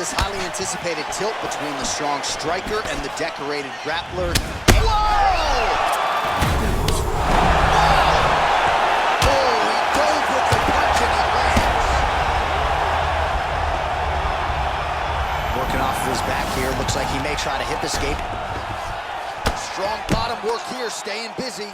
this highly anticipated tilt between the strong striker and the decorated grappler. Whoa! Oh, he dove with the punch and he lands. Working off of his back here. Looks like he may try to hip escape. Strong bottom work here, staying busy.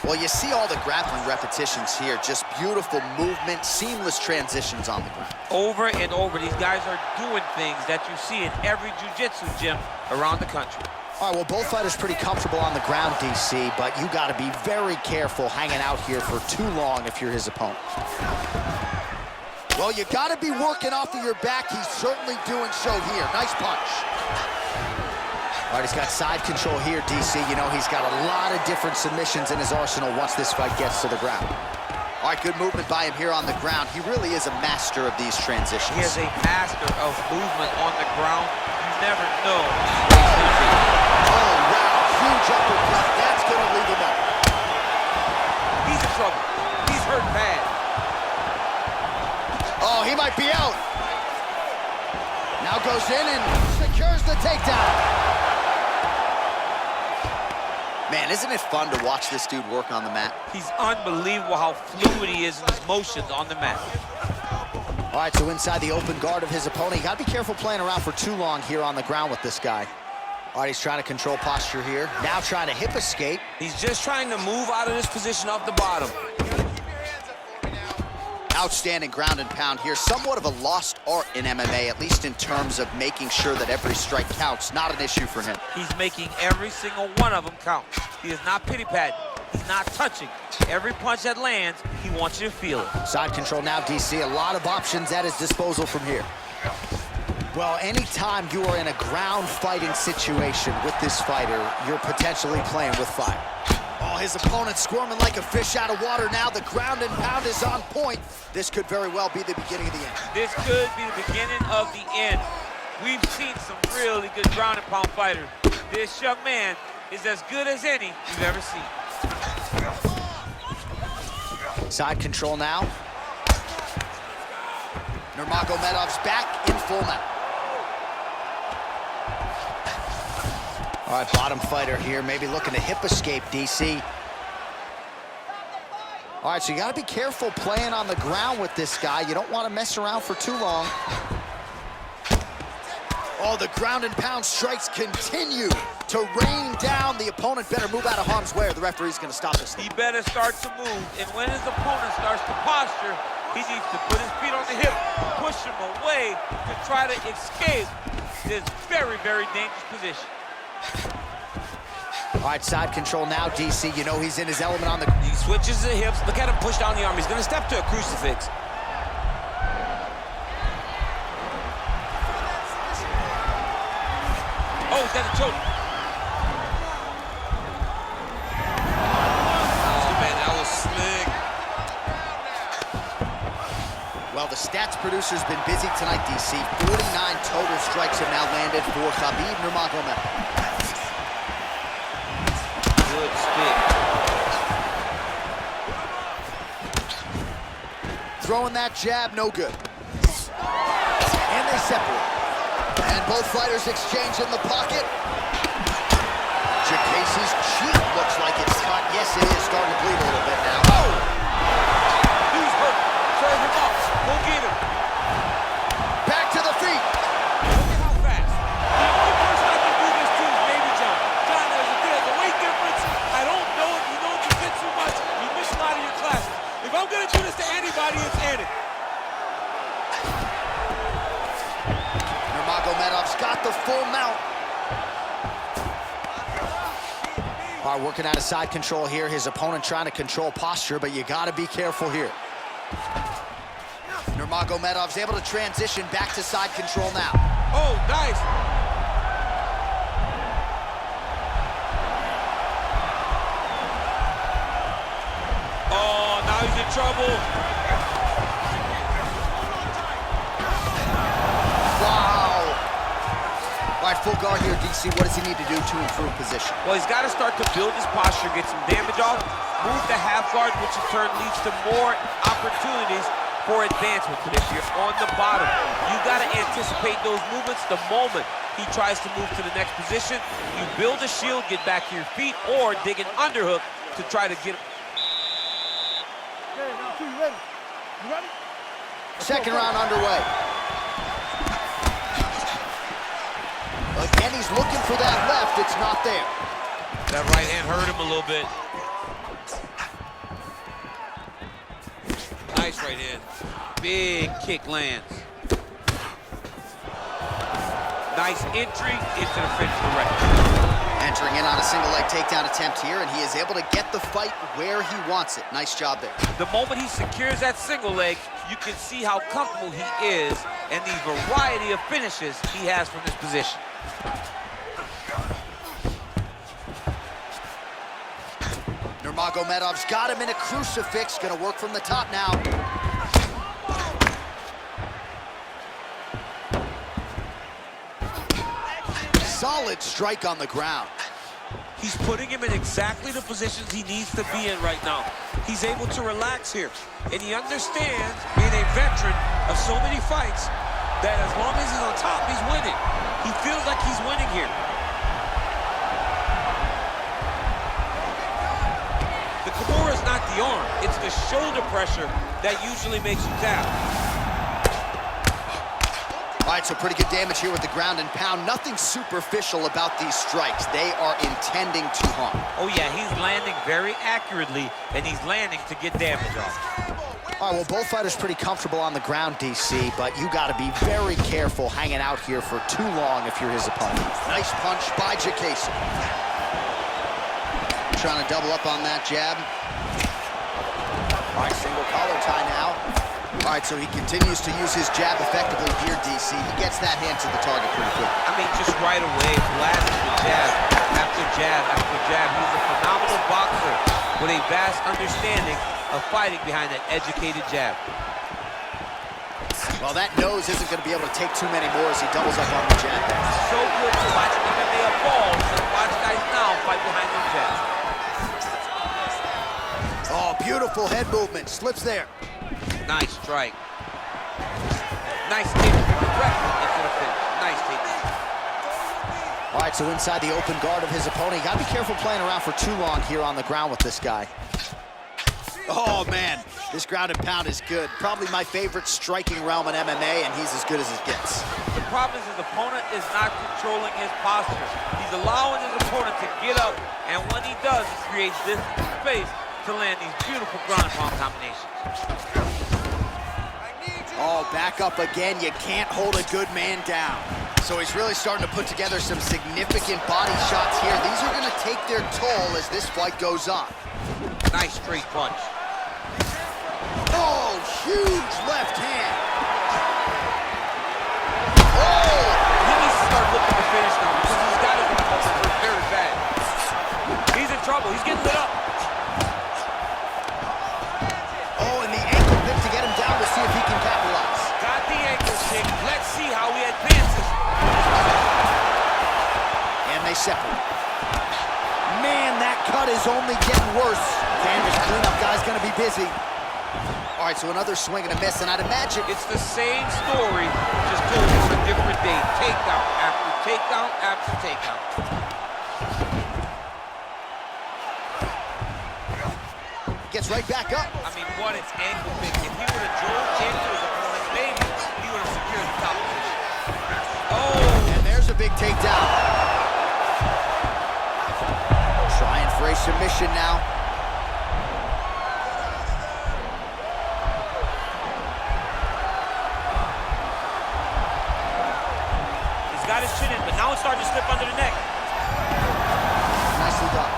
Well, you see all the grappling repetitions here. Just beautiful movement, seamless transitions on the ground. Over and over, these guys are doing things that you see in every jiu-jitsu gym around the country. All right, well, both fighters pretty comfortable on the ground, DC, but you got to be very careful hanging out here for too long if you're his opponent. Well, you got to be working off of your back. He's certainly doing so here. Nice punch. All right, he's got side control here, DC. You know, he's got a lot of different submissions in his arsenal once this fight gets to the ground. All right, good movement by him here on the ground. He really is a master of these transitions. He is a master of movement on the ground. You never know where he's going to be. Oh, wow, huge uppercut. That's going to leave him up. He's in trouble. He's hurt bad. Oh, he might be out. Now goes in and secures the takedown. Man, isn't it fun to watch this dude work on the mat? He's unbelievable how fluid he is in his motions on the mat. All right, so inside the open guard of his opponent. You got to be careful playing around for too long here on the ground with this guy. All right, he's trying to control posture here. Now trying to hip escape. He's just trying to move out of this position off the bottom. Outstanding ground and pound here. Somewhat of a lost art in MMA, at least in terms of making sure that every strike counts. Not an issue for him. He's making every single one of them count. He is not pity-patting. He's not touching. Every punch that lands, he wants you to feel it. Side control now, DC. A lot of options at his disposal from here. Well, anytime you are in a ground fighting situation with this fighter, you're potentially playing with fire. Oh, his opponent squirming like a fish out of water now. The ground and pound is on point. This could very well be the beginning of the end. This could be the beginning of the end. We've seen some really good ground and pound fighters. This young man is as good as any you've ever seen. Side control now. Nurmagomedov's back in full mount. All right, bottom fighter here, maybe looking to hip escape, DC. All right, so you got to be careful playing on the ground with this guy. You don't want to mess around for too long. Oh, the ground and pound strikes continue to rain down. The opponent better move out of harm's way or the referee's going to stop this. He better start to move, and when his opponent starts to posture, he needs to put his feet on the hip, push him away to try to escape this very, very dangerous position. All right, side control now, DC. You know he's in his element on the... He switches the hips. Look at him push down the arm. He's going to step to a crucifix. Oh, he's got a choke. Oh, man, that was slick. Well, the stats producer's been busy tonight, DC. 49 total strikes have now landed for Khabib Nurmagomedov. Good stick. Throwing that jab, no good. And they separate. And both fighters exchange in the pocket. Jacasey's cheek looks like it's cut. Yes, it is starting to bleed a little bit now. Oh! He's hurt. Serve him up. Go get him. Back to the feet. Look at how fast. The only person I can do this to is Baby John. John, there's a weight difference. I don't know if you know jiu-jitsu much. You miss a lot of your classes. If I'm going to do this to anybody, it's Andy. Nurmagomedov's got the full mount. All right, working out of side control here. His opponent trying to control posture, but you got to be careful here. Nurmagomedov's able to transition back to side control now. Oh, nice. Oh, now he's in trouble. Wow. All right, full guard here, DC. What does he need to do to improve position? Well, he's got to start to build his posture, get some damage off, move the half guard, which in turn leads to more opportunities for advancement. But if you're on the bottom, you got to anticipate those movements the moment he tries to move to the next position. You build a shield, get back to your feet, or dig an underhook to try to get him. Okay, now two, you ready? You ready? Second round underway. Again, he's looking for that left. It's not there. That right hand hurt him a little bit. Nice right hand. Big kick lands. Nice entry into the finish direct. Entering in on a single leg takedown attempt here, and he is able to get the fight where he wants it. Nice job there. The moment he secures that single leg, you can see how comfortable he is and the variety of finishes he has from this position. Nurmagomedov's got him in a crucifix. Gonna work from the top now. Solid strike on the ground. He's putting him in exactly the positions he needs to be in right now. He's able to relax here, and he understands, being a veteran of so many fights, that as long as he's on top, he's winning. He feels like he's winning here. The Kimura is not the arm, it's the shoulder pressure that usually makes you tap. All right, so pretty good damage here with the ground and pound. Nothing superficial about these strikes. They are intending to harm. Oh yeah, he's landing very accurately, and he's landing to get damage off. All right, well, both fighters pretty comfortable on the ground, DC, but you got to be very careful hanging out here for too long if you're his opponent. Nice punch by Jakasian. Trying to double up on that jab. All right, single collar tie now. All right, so he continues to use his jab effectively here, DC. He gets that hand to the target pretty quick. I mean, just right away, blasting the jab after jab after jab. He's a phenomenal boxer with a vast understanding of fighting behind that educated jab. Well, that nose isn't going to be able to take too many more as he doubles up on the jab. It's so good to watch MMA evolve and watch guys now fight behind their jabs. Oh, beautiful head movement. Slips there. Nice strike. Nice kick directly into the finish. Nice takedown. All right, so inside the open guard of his opponent. You gotta be careful playing around for too long here on the ground with this guy. Oh, man. This ground and pound is good. Probably my favorite striking realm in MMA, and he's as good as it gets. The problem is his opponent is not controlling his posture. He's allowing his opponent to get up, and when he does, he creates distance and space to land these beautiful ground and pound combinations. Oh, back up again. You can't hold a good man down. So he's really starting to put together some significant body shots here. These are going to take their toll as this fight goes on. Nice straight punch. Oh, huge left hand. Oh! He needs to start looking to finish now because he's got his opponent hurt very bad. He's in trouble. He's getting lit up. Oh, and the ankle pick to get him down to see if he can capitalize. Got the ankle kick. Let's see how he advances. And they separate. Man, that cut is only getting worse. Canvas cleanup guy's gonna be busy. All right, so another swing and a miss, and I'd imagine It's the same story, just told on a different day. Takedown after takedown after takedown. gets right back up. I mean, what an ankle pick. If he would have drove into his opponent, maybe he would have secured the top position. Oh! And there's a big takedown. Trying for a submission now. He's got his chin in, but now it's starting to slip under the neck. Nicely done.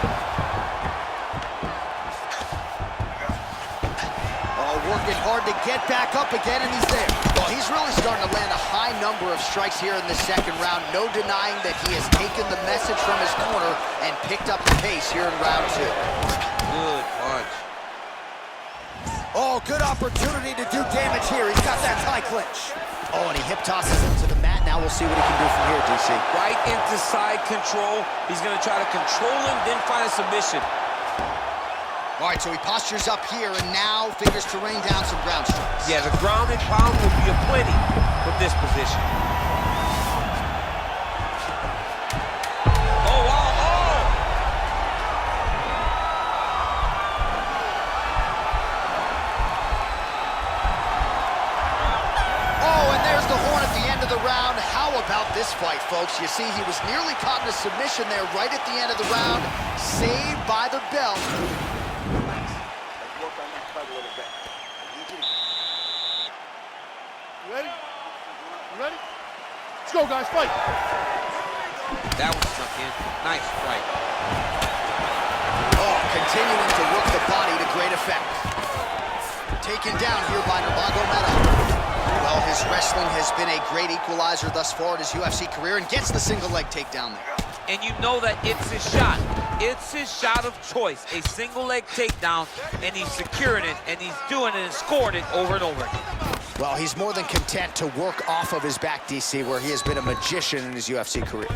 Oh, working hard to get back up again, and he's there. Well, he's really starting to land a high number of strikes here in the second round. No denying that he has taken the message from his corner and picked up the pace here in round two. Good punch. Oh, good opportunity to do damage here. He's got that tie clinch. Oh, and he hip tosses him to the mat. Now we'll see what he can do from here, DC. Right into side control. He's going to try to control him, then find a submission. All right, so he postures up here and now figures to rain down some ground strikes. Yeah, the ground and pound will be aplenty from this position. Oh, wow, oh! Oh, and there's the horn at the end of the round. How about this fight, folks? You see, he was nearly caught in a submission there right at the end of the round. Saved by the bell. You ready? You ready? Let's go, guys, fight. That was snuck in. Nice fight. Oh, continuing to work the body to great effect. Taken down here by Nurmagomedov. Well, his wrestling has been a great equalizer thus far in his UFC career and gets the single leg takedown there. And you know that it's his shot. It's his shot of choice, a single leg takedown, and he's securing it, and he's doing it and scoring it over and over again. Well, he's more than content to work off of his back, DC, where he has been a magician in his UFC career.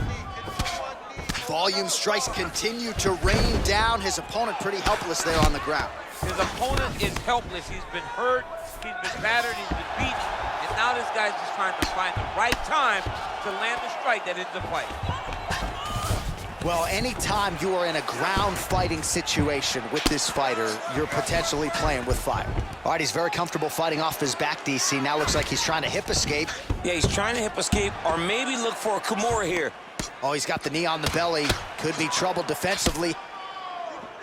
Volume strikes continue to rain down. His opponent pretty helpless there on the ground. His opponent is helpless. He's been hurt, he's been battered, he's been beaten, and now this guy's just trying to find the right time to land the strike that ends the fight. Well, anytime you are in a ground fighting situation with this fighter, you're potentially playing with fire. All right, he's very comfortable fighting off his back, DC. Now looks like he's trying to hip escape. Yeah, he's trying to hip escape or maybe look for a Kimura here. Oh, he's got the knee on the belly. Could be trouble defensively.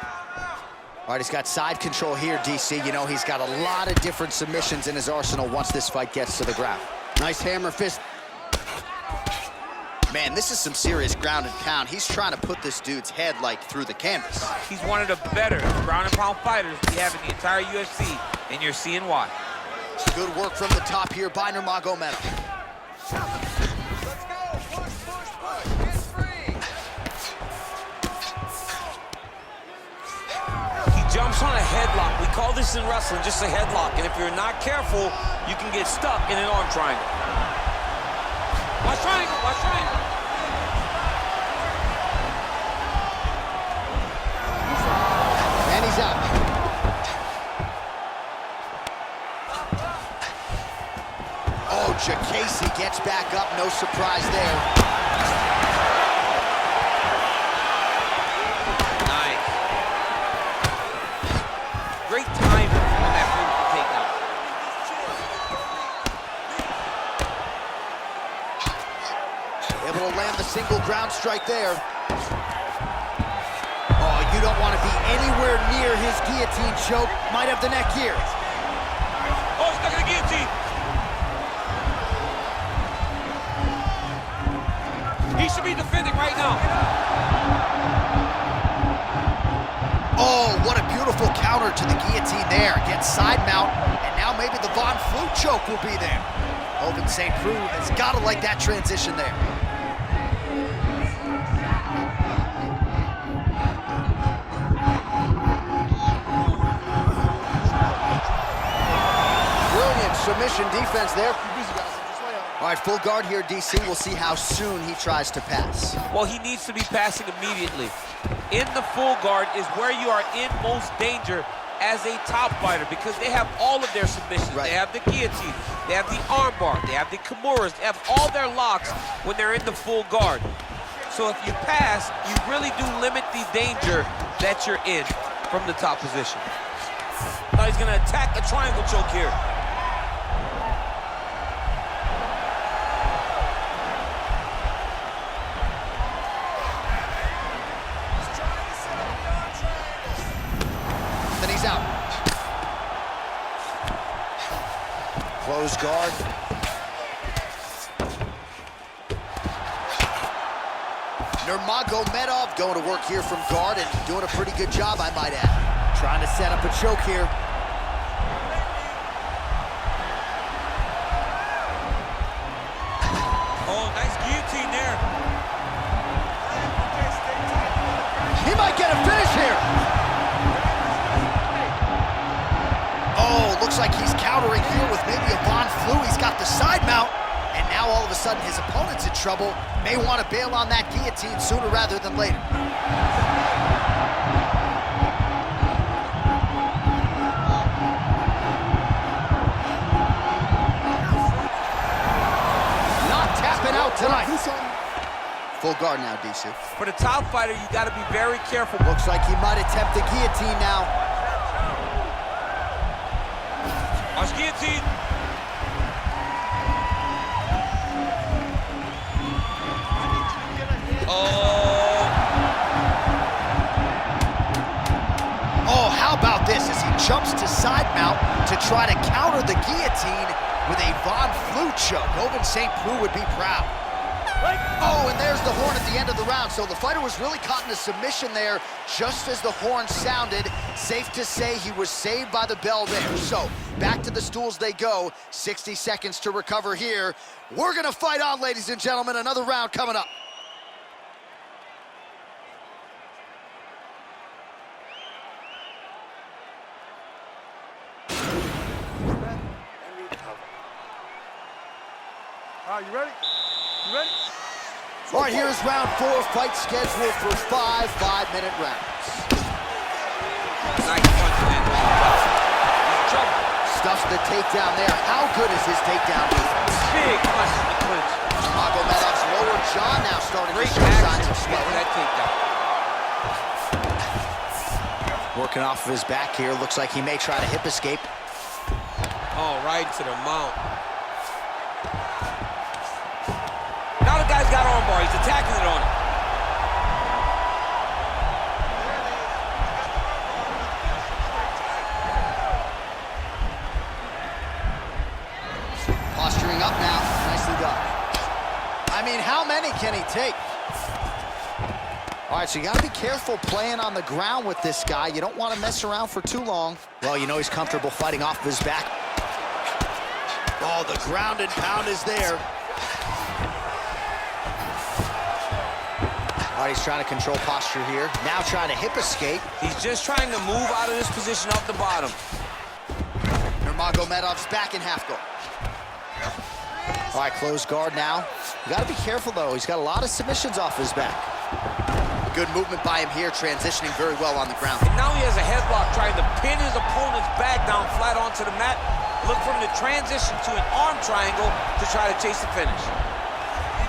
All right, he's got side control here, DC. You know, he's got a lot of different submissions in his arsenal once this fight gets to the ground. Nice hammer fist. Man, this is some serious ground and pound. He's trying to put this dude's head, like, through the canvas. He's one of the better ground and pound fighters we have in the entire UFC, and you're seeing why. Good work from the top here by Nurmagomedov. Let's go. Push, push, push. Get free. He jumps on a headlock. We call this in wrestling just a headlock. And if you're not careful, you can get stuck in an arm triangle. Watch triangle, watch triangle. And he's out. Oh, Jacasey gets back up. No surprise there. Nice. Great timing on that beautiful takedown. Able to land the single ground strike there. Oh, you don't want to be anywhere near his guillotine choke. Might have the neck here. Oh, stuck in the guillotine. He should be defending right now. Oh, what a beautiful counter to the guillotine there. Gets side mount, and now maybe the Von Flue choke will be there. Open St. Preux has got to like that transition there. Brilliant submission defense there. All right, full guard here, DC. We'll see how soon he tries to pass. Well, he needs to be passing immediately. In the full guard is where you are in most danger as a top fighter because they have all of their submissions. Right. They have the guillotine, they have the armbar, they have the Kimuras, they have all their locks when they're in the full guard. So if you pass, you really do limit the danger that you're in from the top position. Now he's gonna attack a triangle choke here. Then he's out. Close guard. Nurmagomedov going to work here from guard and doing a pretty good job, I might add. Trying to set up a choke here. Oh, nice guillotine there. He might get a finish here. Oh, looks like he's countering here with maybe a Von Flue. He's got the side mount, and now all of a sudden his opponent's in trouble. May want to bail on that guillotine sooner rather than later. tonight. Full guard now, DC. For the top fighter, you got to be very careful. Looks like he might attempt the guillotine now. Watch guillotine. Oh, how about this as he jumps to side mount to try to counter the guillotine with a Von Flue choke. Oven St. Preux would be proud. Oh, and there's the horn at the end of the round. So the fighter was really caught in a submission there just as the horn sounded. Safe to say he was saved by the bell there. So back to the stools they go. 60 seconds to recover here. We're gonna fight on, ladies and gentlemen. Another round coming up. All right, you ready? You ready? All right, here's round 4, fight scheduled for 5 5-minute rounds. Nice punch in. He's in trouble. Stuffs the takedown there. How good is his takedown defense? Big punch in the clinch. Magomedov's lower jaw now starting Great to show signs action of to get to swelling. that takedown. Working off of his back here. Looks like he may try to hip escape. Oh, right to the mount. Now the guy's got armbar. He's attacking it on him. Posturing up now. Nicely done. I mean, how many can he take? All right, so you got to be careful playing on the ground with this guy. You don't want to mess around for too long. Well, you know he's comfortable fighting off of his back. Oh, the ground and pound is there. All right, he's trying to control posture here. Now trying to hip escape. He's just trying to move out of this position off the bottom. Nurmagomedov's back in half guard. All right, closed guard now. You got to be careful, though. He's got a lot of submissions off his back. Good movement by him here, transitioning very well on the ground. And now he has a headlock trying to pin his opponent's back down flat onto the mat. Look for him to transition to an arm triangle to try to chase the finish.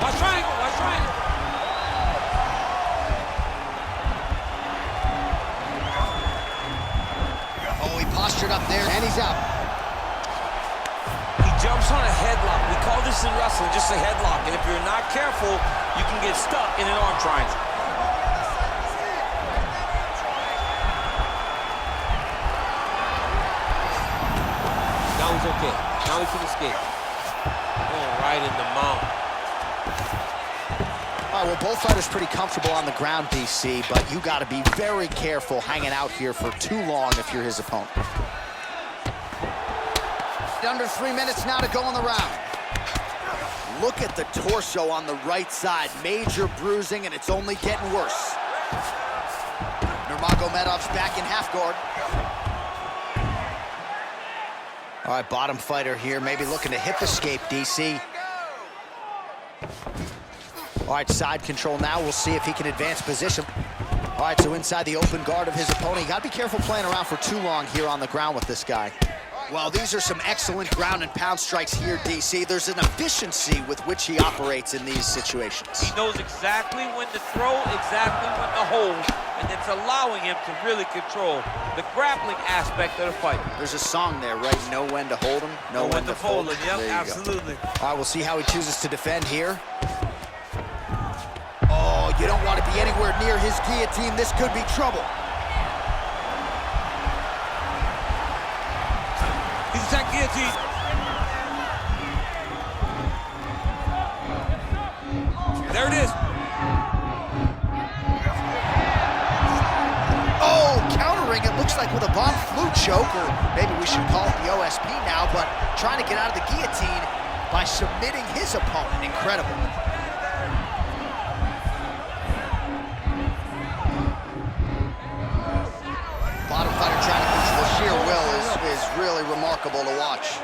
Watch triangle, watch triangle. Oh, he postured up there, and he's out. He jumps on a headlock. We call this in wrestling just a headlock. And if you're not careful, you can get stuck in an arm triangle. Now he's okay. Now he can escape. Oh, right in the mount. All right, well, both fighters pretty comfortable on the ground, DC, but you got to be very careful hanging out here for too long if you're his opponent. Under 3 minutes now to go in the round. Look at the torso on the right side. Major bruising, and it's only getting worse. Nurmagomedov's back in half guard. All right, bottom fighter here, maybe looking to hip escape, DC. All right, side control now. We'll see if he can advance position. All right, so inside the open guard of his opponent. You got to be careful playing around for too long here on the ground with this guy. Well, these are some excellent ground and pound strikes here, DC. There's an efficiency with which he operates in these situations. He knows exactly when to throw, exactly when to hold, and it's allowing him to really control the grappling aspect of the fight. There's a song there, right? Know when to hold him, know when to fold him. Yep, There you absolutely. go. All right, we'll see how he chooses to defend here. Oh, you don't want to be anywhere near his guillotine. This could be trouble. He's attacked guillotine. There it is. Oh, countering it looks like with a Von Flue choke, or maybe we should call it the OSP now, but trying to get out of the guillotine by submitting his opponent. Incredible. Bottom fighter trying to control sheer will is really remarkable to watch.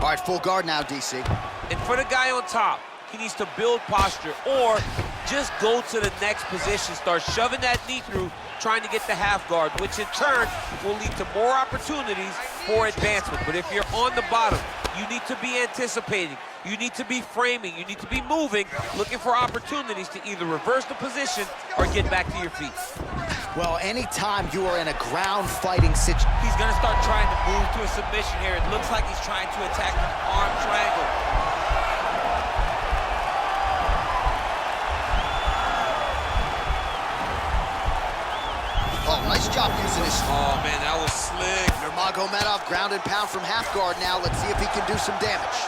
All right, full guard now, DC. And for the guy on top, he needs to build posture or just go to the next position, start shoving that knee through, trying to get the half guard, which in turn will lead to more opportunities for advancement. But if you're on the bottom, You need to be anticipating. You need to be framing. You need to be moving, looking for opportunities to either reverse the position or get back to your feet. Well, anytime you are in a ground fighting situation, He's gonna start trying to move to a submission here. It looks like he's trying to attack an arm triangle. oh, nice job using his... Oh man, that was slick. Nurmagomedov ground and pound from half guard now. Let's see if he can do some damage.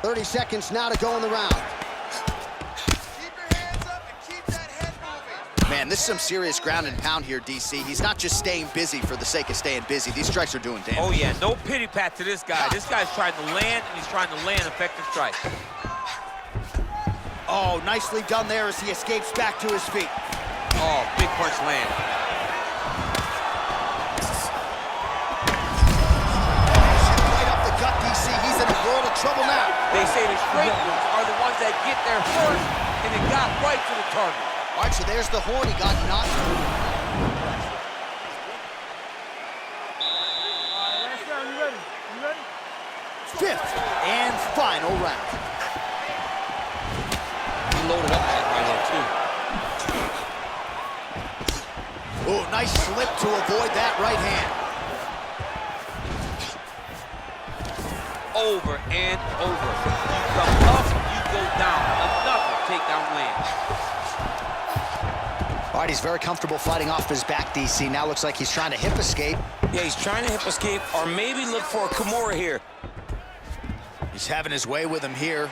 30 seconds now to go in the round. Keep your hands up and keep that head moving. Man, this is some serious ground and pound here, DC. He's not just staying busy for the sake of staying busy. These strikes are doing damage. Oh yeah, no pity pat to this guy. This guy's trying to land, and he's trying to land effective strikes. Oh, nicely done there as he escapes back to his feet. Oh, big punch land. Right up the gut, DC. He's in a world of trouble now. They say the straight ones are the ones that get there first, and it got right to the target. All right, so there's the horn. He got knocked. All right, last round, you ready? You ready? Fifth and final round. He loaded up that right there, too. Oh, nice slip to avoid that right hand. Over and over. You come up, you go down. Another takedown land. All right, he's very comfortable fighting off his back, DC. Now looks like he's trying to hip escape. Yeah, he's trying to hip escape or maybe look for a Kimura here. He's having his way with him here.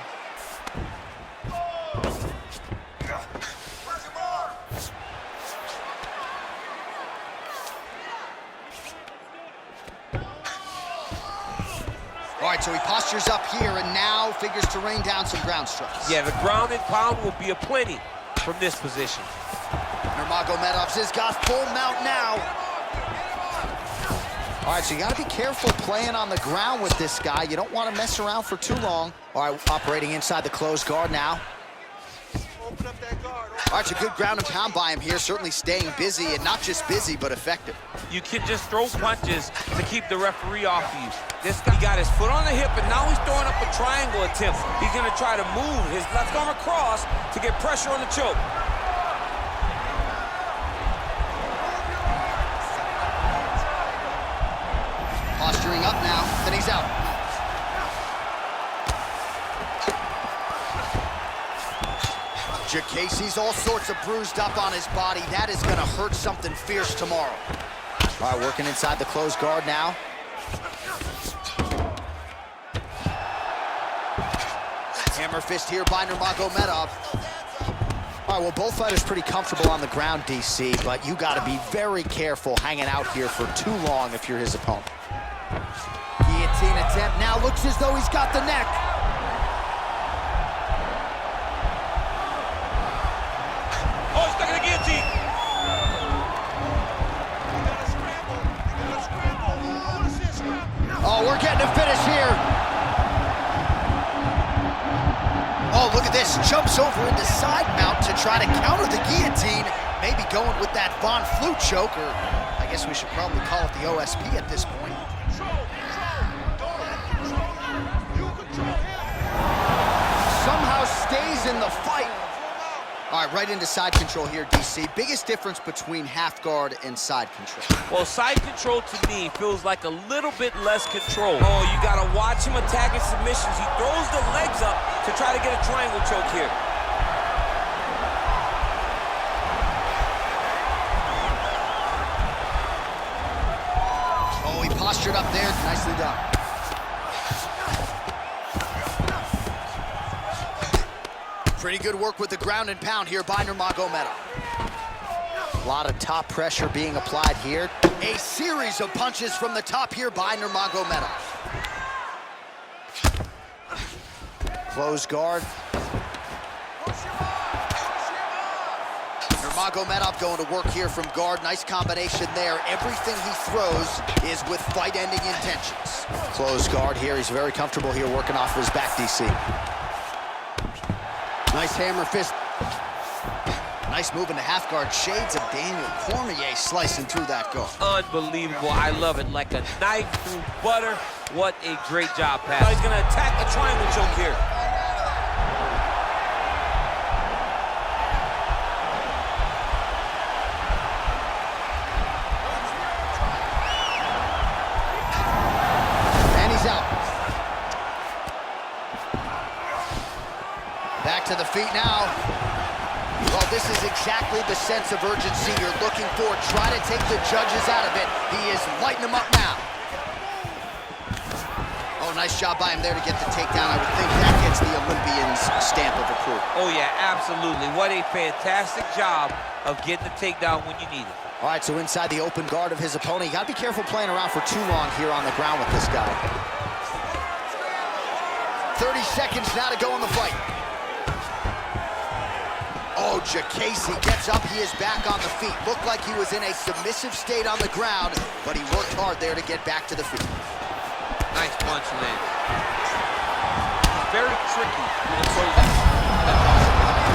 All right, so he postures up here and now figures to rain down some ground strikes. Yeah, the ground and pound will be aplenty from this position. Nurmagomedov's has got full mount now. All right, so you got to be careful playing on the ground with this guy. You don't want to mess around for too long. All right, operating inside the closed guard now. Open up that guard. All right, it's a good ground and pound by him here, certainly staying busy, and not just busy, but effective. You can just throw punches to keep the referee off of you. This guy got his foot on the hip, and now he's throwing up a triangle attempt. He's gonna try to move his left arm across to get pressure on the choke. Posturing up now, then he's out. Jacasey's all sorts of bruised up on his body. That is gonna hurt something fierce tomorrow. All right, working inside the closed guard now. Hammer fist here by Nurmagomedov. All right, well, both fighters pretty comfortable on the ground, DC, but you gotta be very careful hanging out here for too long if you're his opponent. Guillotine attempt now, looks as though he's got the neck. Oh, he's stuck in the guillotine. Oh, we're getting a finish here. Oh, look at this. Jumps over into side mount to try to counter the guillotine. Maybe going with that Von Flue choke, or I guess we should probably call it the OSP at this point. Somehow stays in the fight. All right, right into side control here, DC. Biggest difference between half guard and side control. Well, side control to me feels like a little bit less control. Oh, you gotta watch him attacking submissions. He throws the legs up to try to get a triangle choke here. Oh, he postured up there. Nicely done. Pretty good work with the ground and pound here by Nurmagomedov. A lot of top pressure being applied here. A series of punches from the top here by Nurmagomedov. Close guard. Nurmagomedov going to work here from guard. Nice combination there. Everything he throws is with fight-ending intentions. Close guard here. He's very comfortable here working off of his back, DC. Nice hammer fist. Nice move into half guard. Shades of Daniel Cormier slicing through that guard. Unbelievable. I love it. Like a knife through butter. What a great job, Pat. Now he's going to attack the triangle choke here. And he's out. Back to the feet now. Well, this is exactly the sense of urgency you're looking for. Try to take the judges out of it. He is lighting them up now. Oh, nice job by him there to get the takedown. I would think that gets the Olympian's stamp of approval. Oh, yeah, absolutely. What a fantastic job of getting the takedown when you need it. All right, so inside the open guard of his opponent. You got to be careful playing around for too long here on the ground with this guy. 30 seconds now to go in the fight. Oh, Jacasey gets up, he is back on the feet. Looked like he was in a submissive state on the ground, but he worked hard there to get back to the feet. Nice punch, man. He's very tricky when it throws it.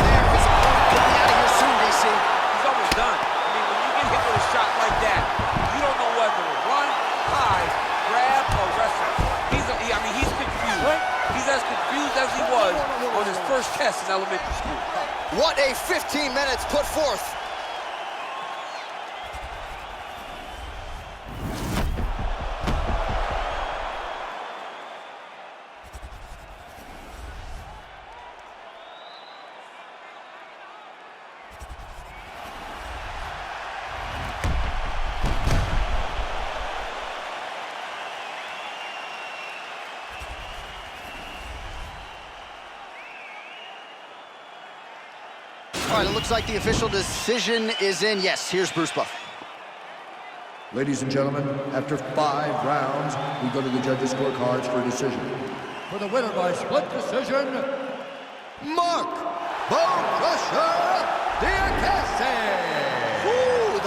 There, his opponent could be out of here soon, DC. He's almost done. I mean, when you get hit with a shot like that, you don't know whether to run, hide, grab, or wrestle. He's confused. He's as confused as he was on his first test in elementary school. What a 15 minutes put forth. All right, it looks like the official decision is in. Yes, here's Bruce Buffer. Ladies and gentlemen, after 5 rounds, we go to the judges' scorecards for a decision. For the winner by split decision, Mark the Crusher